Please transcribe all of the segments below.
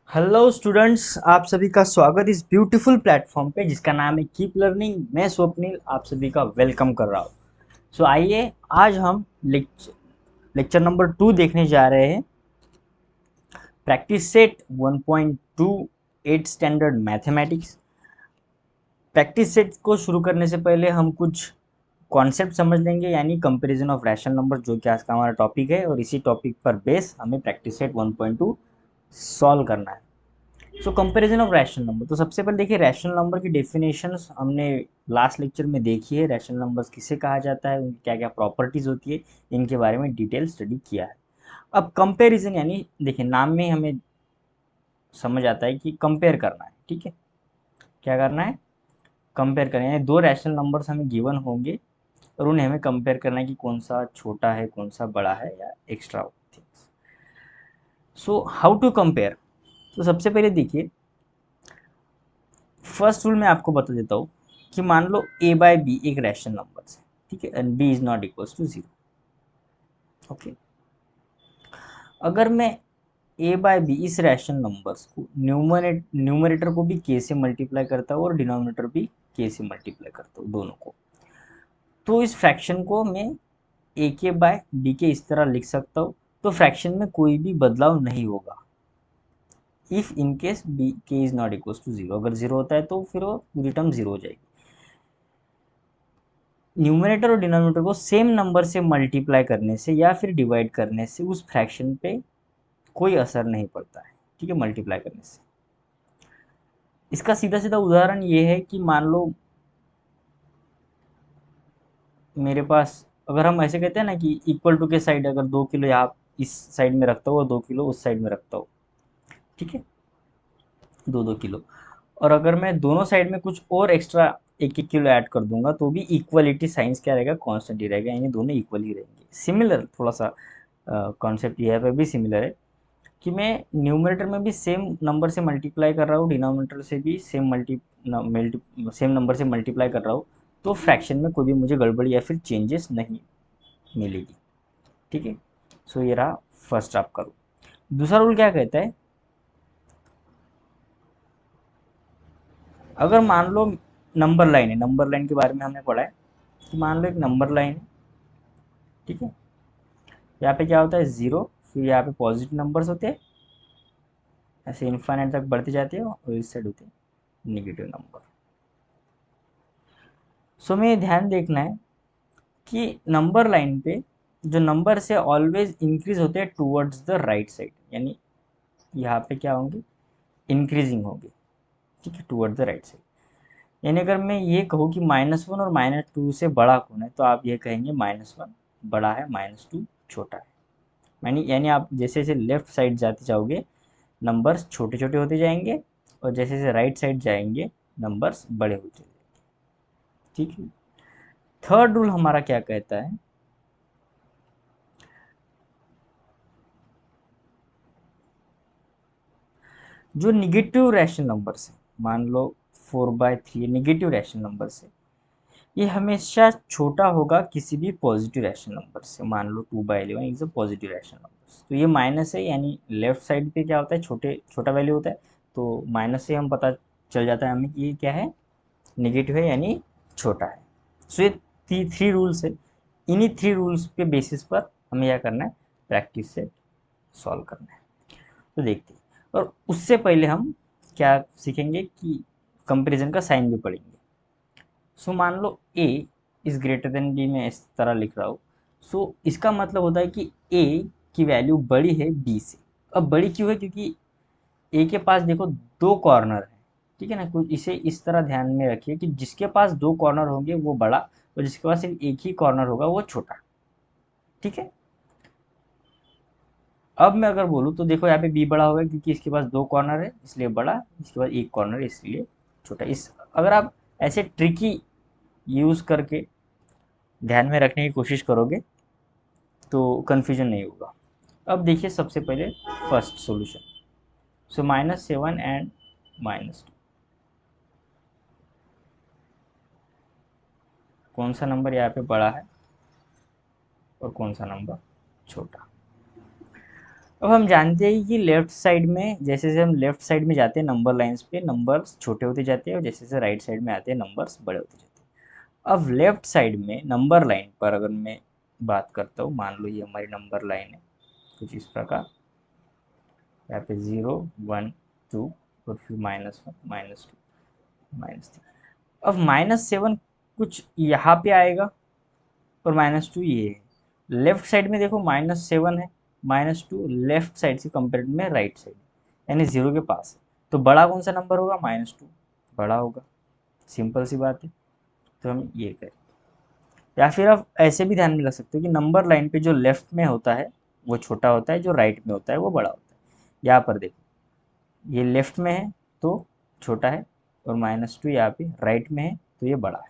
Hello students, आप सभी का स्वागत इस ब्यूटीफुल प्लेटफॉर्म पे जिसका नाम है कीप लर्निंग। मैं स्वप्निल आप सभी का वेलकम कर रहा हूँ। आइए आज हम लेक्चर नंबर 2 देखने जा रहे हैं। Practice set 1.28 standard mathematics. Practice set को शुरू करने से पहले हम कुछ कॉन्सेप्ट समझ लेंगे, यानी कंपैरिजन ऑफ रैशनल नंबर, जो कि आज का हमारा टॉपिक है, और इसी टॉपिक पर बेस हमें प्रैक्टिस सेट 1.2 सॉल्व करना है। Comparison of rational number. तो सबसे पहले देखिए, रैशनल नंबर की डेफिनेशंस हमने लास्ट लेक्चर में देखी है। रैशनल नंबर्स किसे कहा जाता है, उनकी क्या क्या प्रॉपर्टीज होती है, इनके बारे में डिटेल स्टडी किया है। अब कंपैरिजन यानी देखिए, नाम में हमें समझ आता है कि कंपेयर करना है। ठीक है, क्या करना है? कंपेयर करना है, यानी दो रैशनल नंबर्स हमें गिवन होंगे और उन्हें हमें कंपेयर करना है कि कौन सा छोटा है, कौन सा बड़ा है, या extra things. How to compare. तो सबसे पहले देखिए, फर्स्ट रूल मैं आपको बता देता हूँ कि मान लो ए बाय बी एक रैशनल नंबर है। ठीक है, and B is not equal to zero. Okay, अगर मैं ए बाय बी इस रैशनल नंबर्स को न्यूमरेटर को भी के से मल्टीप्लाई करता हूँ और डिनोमिनेटर भी के से मल्टीप्लाई करता हूँ, दोनों को, तो इस फ्रैक्शन को मैं ए के बाय बी के इस तरह लिख सकता हूँ। तो फ्रैक्शन में कोई भी बदलाव नहीं होगा। इफ इन केस बी के is not equal to zero, अगर जीरो होता है तो फिर वो पूरी टर्म जीरो हो जाएगी। न्यूमरेटर और डिनोमिनेटर को सेम नंबर से मल्टीप्लाई करने से या फिर डिवाइड करने से उस फ्रैक्शन पे कोई असर नहीं पड़ता है। ठीक है, मल्टीप्लाई करने से। इसका सीधा सीधा उदाहरण ये है कि मान लो मेरे पास, अगर हम ऐसे कहते हैं ना कि इक्वल टू के साइड, अगर 2 किलो यहाँ इस साइड में रखता हूँ और 2 किलो उस साइड में रखता हूँ, ठीक है, 2-2 किलो, और अगर मैं दोनों साइड में कुछ और एक्स्ट्रा 1-1 किलो ऐड कर दूंगा तो भी इक्वलिटी साइंस क्या रहेगा, कांस्टेंट ही रहेगा, यानी दोनों इक्वल ही रहेंगे। सिमिलर थोड़ा सा कॉन्सेप्ट ये पे भी सिमिलर है कि मैं न्यूमरेटर में भी सेम नंबर से मल्टीप्लाई कर रहा हूँ, डिनोमिनेटर से भी सेम नंबर से मल्टीप्लाई कर रहा हूँ, तो फ्रैक्शन में कोई भी मुझे गड़बड़ी या फिर चेंजेस नहीं मिलेगी। ठीक है, ये रहा फर्स्ट आपका रूल। दूसरा रूल क्या कहता है, अगर मान लो नंबर लाइन है, नंबर लाइन के बारे में हमने पढ़ा है कि मान लो एक नंबर लाइन है। ठीक है, यहाँ पे क्या होता है, जीरो, फिर यहाँ पे पॉजिटिव नंबर्स होते हैं, ऐसे इन्फाइनाइट तक बढ़ते जाते हैं, और इस साइड होते हैं निगेटिव नंबर। हमें ध्यान देखना है कि नंबर लाइन पे जो नंबर से ऑलवेज इंक्रीज होते हैं टूवर्ड्स द राइट साइड, यानी यहाँ पे क्या होंगे, इंक्रीजिंग होंगे। ठीक है, टूवर्ड्स द राइट साइड। यानी अगर मैं ये कहूँ कि -1 और -2 से बड़ा कौन है, तो आप ये कहेंगे -1 बड़ा है, -2 छोटा है। यानी यानी आप जैसे जैसे लेफ्ट साइड जाते जाओगे, नंबर्स छोटे छोटे होते जाएंगे, और जैसे जैसे राइट साइड जाएंगे, नंबर्स बड़े होते जाएंगे। ठीक है, थर्ड रूल हमारा क्या कहता है, जो निगेटिव रैशनल नंबर्स है, मान लो 4/3 निगेटिव रैशनल नंबर्स है, ये हमेशा छोटा होगा किसी भी पॉजिटिव रैशनल नंबर से। मान लो 2/11 is a positive rational number, तो ये माइनस है, यानी लेफ्ट साइड पे क्या होता है, छोटा वैल्यू होता है, तो माइनस से हम पता चल जाता है हमें कि ये क्या है, नेगेटिव है, यानी छोटा है। ये थ्री रूल्स है। इन्हीं थ्री रूल्स के बेसिस पर हमें क्या करना है, प्रैक्टिस से सॉल्व करना है। तो देखते हैं, और उससे पहले हम क्या सीखेंगे कि कंपैरिजन का साइन भी पढ़ेंगे। मान लो ए इज ग्रेटर देन बी, मैं इस तरह लिख रहा हूँ। इसका मतलब होता है कि ए की वैल्यू बड़ी है बी से। अब बड़ी क्यों है, क्योंकि ए के पास देखो दो कॉर्नर है। ठीक है ना, कुछ इसे इस तरह ध्यान में रखिए कि जिसके पास दो कॉर्नर होंगे वो बड़ा, और जिसके पास सिर्फ एक ही कॉर्नर होगा वो छोटा। ठीक है, अब मैं अगर बोलूँ तो देखो, यहाँ पे बी बड़ा होगा क्योंकि इसके पास दो कॉर्नर है इसलिए बड़ा, इसके पास एक कॉर्नर है इसलिए छोटा। इस अगर आप ऐसे ट्रिकी यूज करके ध्यान में रखने की कोशिश करोगे तो कन्फ्यूजन नहीं होगा। अब देखिए, सबसे पहले फर्स्ट सॉल्यूशन। -7 एंड -2, कौन सा नंबर यहाँ पे बड़ा है और कौन सा नंबर छोटा। अब हम जानते हैं कि लेफ्ट साइड में जैसे जैसे हम लेफ्ट साइड में जाते हैं नंबर लाइंस पे नंबर्स छोटे होते जाते हैं और जैसे जैसे राइट साइड में आते हैं नंबर्स बड़े होते जाते हैं। अब लेफ्ट साइड में नंबर लाइन पर अगर मैं बात करता हूँ, मान लो ये हमारी नंबर लाइन है कुछ इस प्रकार, यहाँ पे 0 1 2 और फिर -1 -2 -3। अब -7 कुछ यहाँ पे आएगा और -2 ये है। लेफ्ट साइड में देखो -7 है, -2 लेफ्ट साइड से कंपेयर में राइट साइड यानी 0 के पास है, तो बड़ा कौन सा नंबर होगा? -2 बड़ा होगा। सिंपल सी बात है। तो हम ये करें, या फिर आप ऐसे भी ध्यान में रख सकते हो कि नंबर लाइन पे जो लेफ्ट में होता है वो छोटा होता है, जो राइट में होता है वो बड़ा होता है। यहाँ पर देखो ये लेफ्ट में है तो छोटा है और -2 यहाँ पे राइट में है तो ये बड़ा है।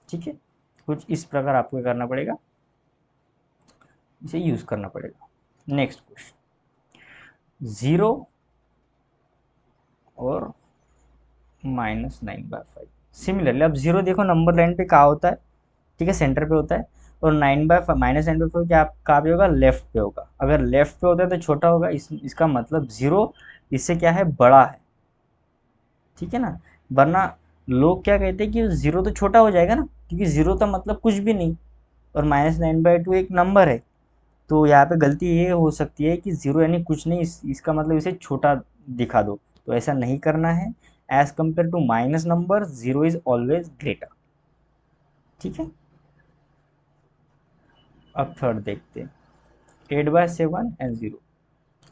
ठीक है, कुछ इस प्रकार आपको करना पड़ेगा, इसे यूज करना पड़ेगा। नेक्स्ट क्वेश्चन, 0 और -9/5। सिमिलरली अब 0 देखो नंबर लाइन पे कहाँ होता है? ठीक है, सेंटर पे होता है। और 9/5 -9/5 क्या कहाँ पे होगा? लेफ्ट पे होगा। अगर लेफ्ट पे होता है तो छोटा होगा, इसका मतलब 0 इससे क्या है? बड़ा है। ठीक है ना, वरना लोग क्या कहते हैं कि 0 तो छोटा हो जाएगा ना, क्योंकि 0 तो मतलब कुछ भी नहीं और -9/2 एक नंबर है। तो यहाँ पे गलती ये हो सकती है कि 0 यानी कुछ नहीं, इसका मतलब इसे छोटा दिखा दो, तो ऐसा नहीं करना है। As compare to minus number 0 is always greater. ठीक है, अब थर्ड देखते हैं, 8/7 एंड 0।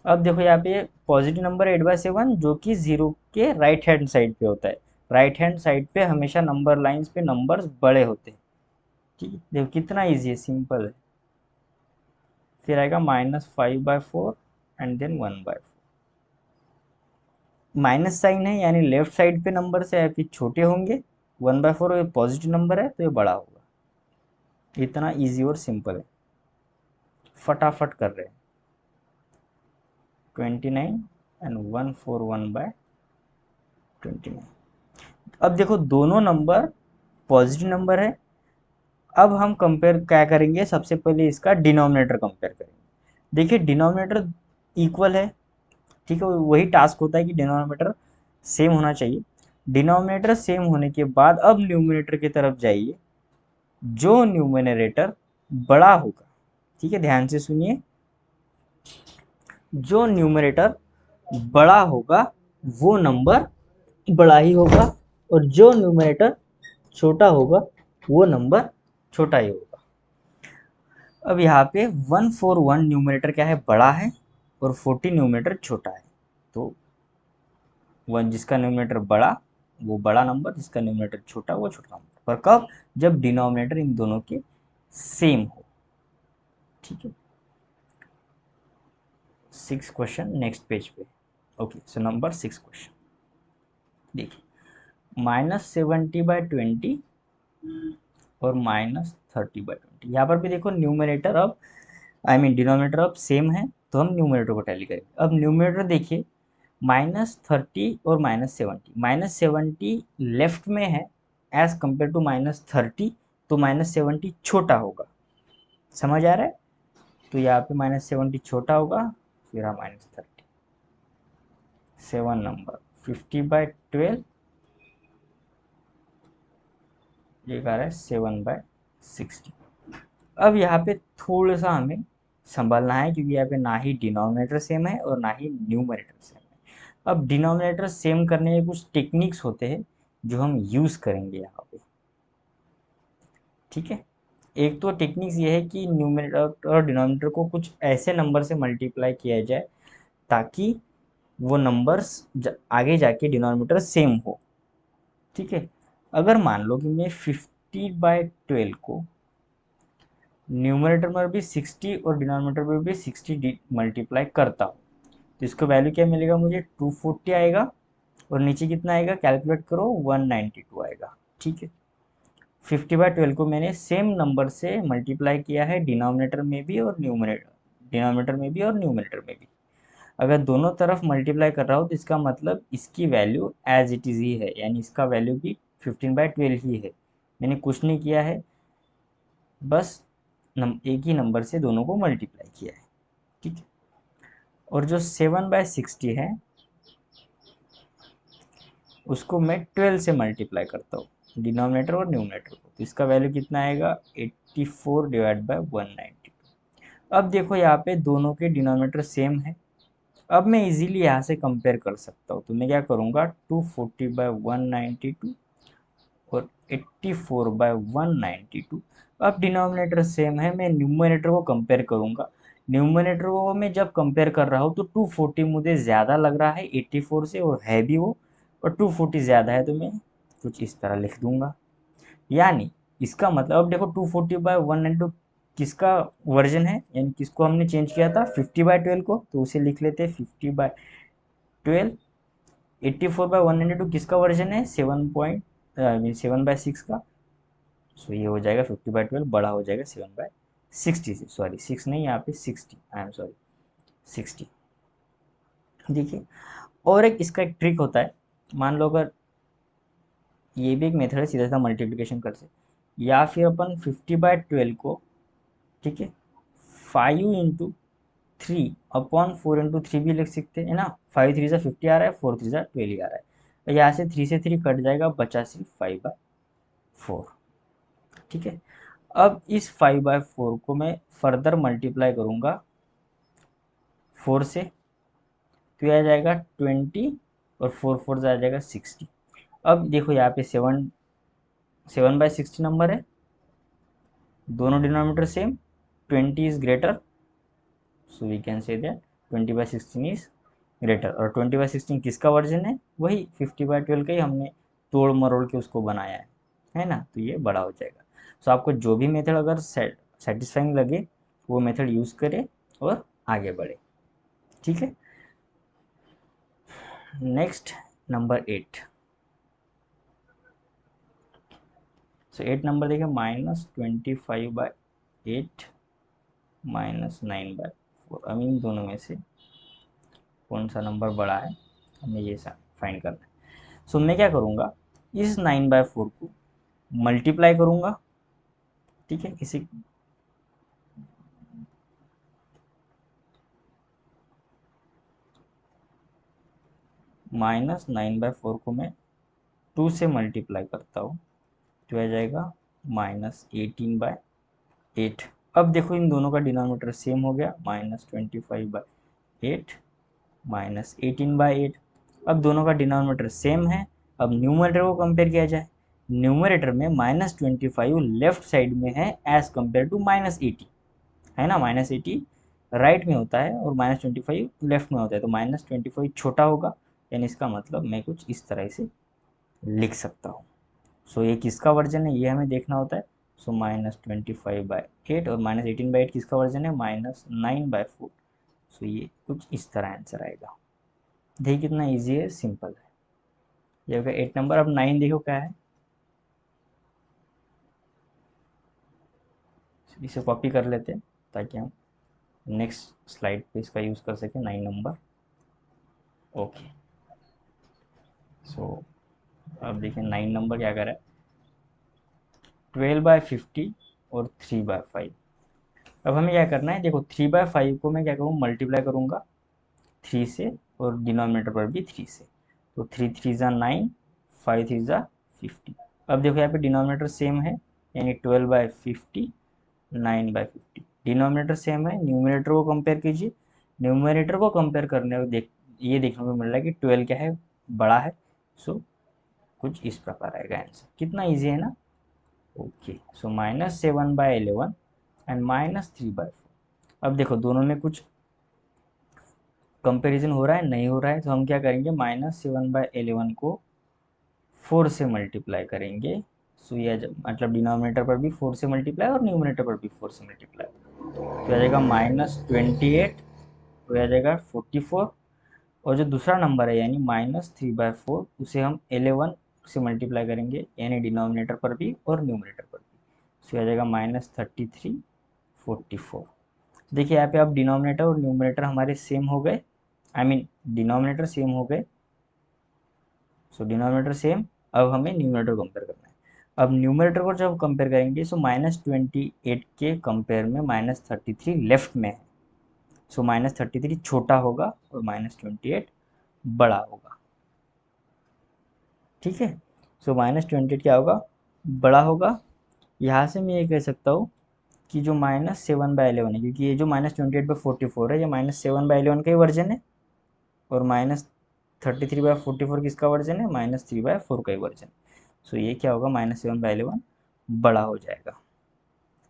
अब देखो यहाँ पे पॉजिटिव नंबर 8/7 जो कि 0 के राइट हैंड साइड पे होता है। राइट हैंड साइड पे हमेशा नंबर लाइंस पे नंबर्स बड़े होते हैं। ठीक है, देखो कितना इजी है, सिंपल है। फिर आएगा -5/4 एंड देन 1/4। माइनस साइन है यानी लेफ्ट साइड पे नंबर से है फिर छोटे होंगे। 1/4 पॉजिटिव नंबर है तो ये बड़ा होगा। इतना इजी और सिंपल है, फटाफट कर रहे हैं। 29 एंड 141/29। अब देखो दोनों नंबर पॉजिटिव नंबर है। अब हम कंपेयर क्या करेंगे? सबसे पहले इसका डिनोमिनेटर कंपेयर करेंगे। देखिए डिनोमिनेटर इक्वल है, ठीक है, वही टास्क होता है कि डिनोमिनेटर सेम होना चाहिए। डिनोमिनेटर सेम होने के बाद अब न्यूमरेटर की तरफ जाइए, जो न्यूमरेटर बड़ा होगा। ठीक है, ध्यान से सुनिए, जो न्यूमरेटर बड़ा होगा वो नंबर बड़ा ही होगा और जो न्यूमरेटर छोटा होगा वो नंबर छोटा ही होगा। अब यहाँ पे 141 न्यूमरेटर क्या है? बड़ा है और 40 न्यूमरेटर छोटा है। तो वन जिसका न्यूमरेटर बड़ा वो बड़ा नंबर, जिसका न्यूमरेटर छोटा वो छोटा नंबर। पर कब? जब डिनोमिनेटर इन दोनों के सेम हो। ठीक है, 6 क्वेश्चन नेक्स्ट पेज पे। ओके, सो नंबर 6 क्वेश्चन देखिए, -70/20 और -30/20। यहाँ पर भी देखो न्यूमरेटर अब डिनोमिनेटर अब सेम है तो हम न्यूमरेटर को टैली करेंगे। अब न्यूमरेटर देखिए, -30 और -70 लेफ्ट में है एज कंपेयर टू -30, तो -70 छोटा होगा। समझ आ रहा है? तो यहाँ पे -70 छोटा होगा, फिर हम -30। 7 नंबर 50/12, ये कह रहा है 7/60। अब यहाँ पे थोड़ा सा हमें संभलना है क्योंकि यहाँ पे ना ही डिनोमिनेटर सेम है और ना ही न्यूमरेटर सेम है। अब डिनोमिनेटर सेम करने के कुछ टेक्निक्स होते हैं जो हम यूज़ करेंगे यहाँ पे। ठीक है, एक तो टेक्निक्स ये है कि न्यूमरेटर और डिनोमिनेटर को कुछ ऐसे नंबर से मल्टीप्लाई किया जाए ताकि वो नंबर्स आगे जाके डिनोमिनेटर सेम हो। ठीक है, अगर मान लो कि मैं 50/12 को न्यूमरेटर में भी 60 और डिनोमिनेटर में भी 60 मल्टीप्लाई करता हूँ तो इसका वैल्यू क्या मिलेगा मुझे? 240 आएगा और नीचे कितना आएगा? कैलकुलेट करो, 192 आएगा। ठीक है, 50/12 को मैंने सेम नंबर से मल्टीप्लाई किया है डिनोमिनेटर में भी और न्यूमरेटर में भी। अगर दोनों तरफ मल्टीप्लाई कर रहा हो तो इसका मतलब इसकी वैल्यू एज इट इज़ ही है, यानी इसका वैल्यू भी 15/12 ही है। मैंने कुछ नहीं किया है, बस एक ही नंबर से दोनों को मल्टीप्लाई किया है। ठीक है, और जो 7/60 है उसको मैं 12 से मल्टीप्लाई करता हूँ, डिनोमिनेटर और न्यूमरेटर को, तो इसका वैल्यू कितना आएगा 84 डिवाइड बाय 192। अब देखो यहाँ पे दोनों के डिनोमिनेटर सेम है। अब मैं इजीली यहाँ से कंपेयर कर सकता हूँ, तो मैं क्या करूँगा 240/192 और 84/192। अब डिनोमिनेटर सेम है, मैं न्यूमरेटर को कंपेयर करूँगा। न्यूमरेटर को मैं जब कंपेयर कर रहा हूँ तो 240 मुझे ज़्यादा लग रहा है 84 से, और है भी वो, और 240 ज़्यादा है, तो मैं कुछ इस तरह लिख दूंगा। यानी इसका मतलब अब देखो 240/192 किसका वर्जन है, यानी किसको हमने चेंज किया था 50/12 को, तो उसे लिख लेते हैं 50/12। 84/192 किसका वर्जन है 7/6 का, सो ये हो जाएगा 50/12 बड़ा हो जाएगा 7/60 से, सॉरी 6 नहीं, यहाँ पे 60, आई एम सॉरी 60। देखिए, और एक इसका एक ट्रिक होता है, मान लो अगर ये भी एक मेथड है सीधा सा मल्टीप्लिकेशन कर से, या फिर अपन 50/12 को, ठीक है, 5 × 3/4 × 3 भी लिख सकते हैं ना। 5 3 ज़ा 50 आ रहा है, 4 3 ज़ा 12 आ रहा है, तो यहाँ से 3 से 3 कट जाएगा, बचा सिर्फ 5/4। ठीक है, अब इस 5/4 को मैं फर्दर मल्टीप्लाई करूँगा 4 से, तो यह आ जाएगा 20, और 4 4 आ जाएगा 60। अब देखो यहाँ पे 7/60 नंबर है, दोनों denominator same, 20 is greater, so we can say that 20/16 is greater. और 20/16 किसका वर्जन है, वही 50/12 का ही हमने तोड़ मरोड़ के उसको बनाया है ना, तो ये बड़ा हो जाएगा। सो आपको जो भी मेथड अगर सेटिस्फाइंग लगे वो मेथड यूज़ करें और आगे बढ़े। ठीक है, नेक्स्ट नंबर 8। सो 8 नंबर देखिए, -25/8 -9/4। अब इन दोनों में से कौन सा नंबर बड़ा है, हमें ये फाइंड करना है। सो मैं क्या करूँगा, इस 9/4 को मल्टीप्लाई करूँगा, ठीक है, इसी -9/4 को मैं 2 से मल्टीप्लाई करता हूँ, तो आ जाएगा -18/8। अब देखो इन दोनों का डिनोमिनेटर सेम हो गया, -25/8 -18/8। अब दोनों का डिनोमिनेटर सेम है। अब न्यूमरेटर को कंपेयर किया जाए, न्यूमरेटर में -25 लेफ्ट साइड में है एज कंपेयर टू -80, है ना, -80 राइट में होता है और -25 लेफ्ट में होता है, तो -25 छोटा होगा, यानी इसका मतलब मैं कुछ इस तरह से लिख सकता हूँ। सो ये किसका वर्जन है ये हमें देखना होता है। सो -25/8 और -18/8 किसका वर्जन है, -9/4। सो ये कुछ इस तरह आंसर आएगा। देखिए कितना इजी है, सिंपल है। ये हो गया 8 नंबर। अब 9 देखो क्या है, इसे कॉपी कर लेते हैं ताकि हम नेक्स्ट स्लाइड पे इसका यूज़ कर सकें। 9 नंबर, ओके। सो अब देखिए 9 नंबर क्या कर रहा है, 12/50 और 3/5। अब हमें क्या करना है, देखो 3/5 को मैं क्या करूँ, मल्टीप्लाई करूँगा 3 से, और डिनोमिनेटर पर भी 3 से, तो 3 3 ज़ा 9, 5 3 ज़ा 50। अब देखो यहाँ पे डिनोमिनेटर सेम है, यानी 12/50 9/50। डिनोमिनेटर सेम है, न्यूमिनेटर को कंपेयर कीजिए, न्यूमिनेटर को कंपेयर करने को ये देखने को मिल रहा है कि 12 क्या है, बड़ा है। सो कुछ इस प्रकार आएगा आंसर। कितना इजी है ना, ओके। So -7/11 and -3/4। अब देखो दोनों में कुछ कंपैरिजन हो रहा है, नहीं हो रहा है, तो हम क्या करेंगे, -7/11 को 4 से मल्टीप्लाई करेंगे। सो ये मतलब डिनोमिनेटर पर भी 4 से मल्टीप्लाई और न्यूमिनेटर पर भी 4 से मल्टीप्लाई, तो आ जाएगा -28, तो आ जाएगा 44। और जो दूसरा नंबर है यानी -3/4, उसे हम 11 से मल्टीप्लाई करेंगे, यानी डिनोमिनेटर पर भी और न्यूमिनेटर पर भी, सो आ जाएगा -33 44। देखिए यहाँ पे अब डिनोमिनेटर और न्यूमिनेटर हमारे सेम हो गए, आई मीन डिनोमिनेटर सेम हो गए। सो डिनोमिनेटर सेम, अब हमें न्यूमिनेटर कंपेयर करना है। अब न्यूमिनेटर को जब कंपेयर करेंगे, सो -28 के कंपेयर में -33 लेफ्ट में है, सो -33 छोटा होगा और -28 बड़ा होगा। ठीक है, सो -28 क्या होगा, बड़ा होगा। यहाँ से मैं ये कह सकता हूँ कि जो -7/11 है, क्योंकि ये जो -28/44 है, ये -7/11 का ही वर्जन है, और -33/44 किसका वर्जन है, -3/4 का ही वर्जन। सो ये क्या होगा, -7/11 बड़ा हो जाएगा।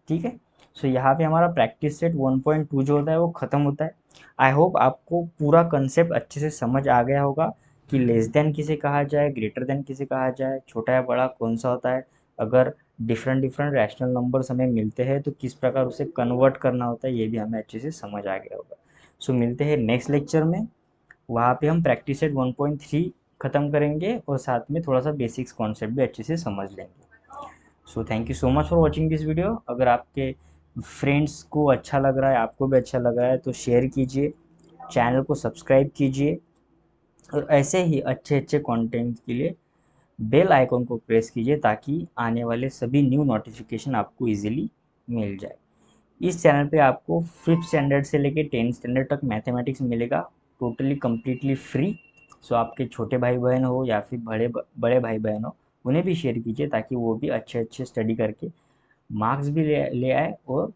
ठीक है, सो यहाँ पे हमारा प्रैक्टिस सेट 1.2 जो होता है वो ख़त्म होता है। आई होप आपको पूरा कंसेप्ट अच्छे से समझ आ गया होगा कि लेस देन किसे कहा जाए, ग्रेटर देन किसे कहा जाए, छोटा या बड़ा कौन सा होता है, अगर डिफरेंट डिफरेंट रैशनल नंबर्स हमें मिलते हैं तो किस प्रकार उसे कन्वर्ट करना होता है, ये भी हमें अच्छे से समझ आ गया होगा। सो मिलते हैं नेक्स्ट लेक्चर में, वहाँ पे हम प्रैक्टिस सेट 1.3 ख़त्म करेंगे और साथ में थोड़ा सा बेसिक्स कॉन्सेप्ट भी अच्छे से समझ लेंगे। सो thank you so much for watching this video. अगर आपके फ्रेंड्स को अच्छा लग रहा है, आपको भी अच्छा लग रहा है, तो शेयर कीजिए, चैनल को सब्सक्राइब कीजिए, और ऐसे ही अच्छे अच्छे कंटेंट के लिए बेल आइकॉन को प्रेस कीजिए ताकि आने वाले सभी न्यू नोटिफिकेशन आपको इजीली मिल जाए। इस चैनल पे आपको 5th स्टैंडर्ड से लेके 10th स्टैंडर्ड तक मैथमेटिक्स मिलेगा, टोटली कम्प्लीटली फ्री। सो आपके छोटे भाई बहन हो या फिर बड़े भाई बहन हो, उन्हें भी शेयर कीजिए ताकि वो भी अच्छे अच्छे स्टडी करके मार्क्स भी ले आए और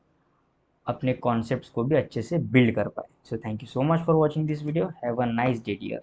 अपने कॉन्सेप्ट्स को भी अच्छे से बिल्ड कर पाए। So thank you so much for watching this video. Have a nice day dear.